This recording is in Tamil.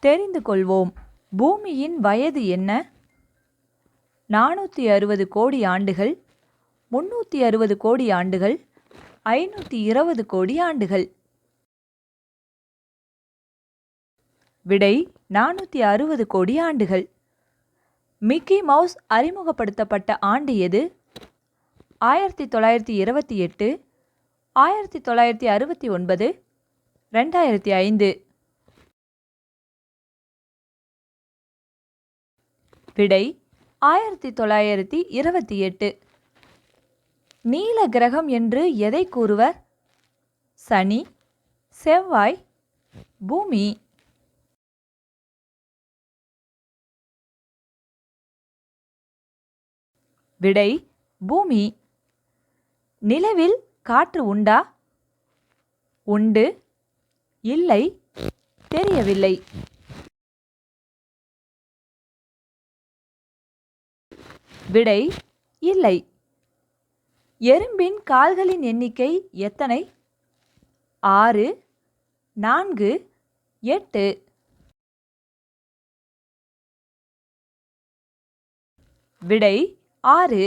தெரிந்து கொள்வோம். பூமியின் வயது என்ன? 460 கோடி ஆண்டுகள், 360 கோடி ஆண்டுகள், 520 கோடி ஆண்டுகள். விடை 460 கோடி ஆண்டுகள். மிக்கி மவுஸ் அறிமுகப்படுத்தப்பட்ட ஆண்டு எது? 1928, 1969, 2005. விடை 1928. நீல கிரகம் என்று எதை கூறுவர்? சனி, செவ்வாய், பூமி. விடை பூமி. நிலவில் காற்று உண்டா? உண்டு, இல்லை, தெரியவில்லை. விடை இல்லை. எறும்பின் கால்களின் எண்ணிக்கை எத்தனை? 6, 4, 8. விடை 6.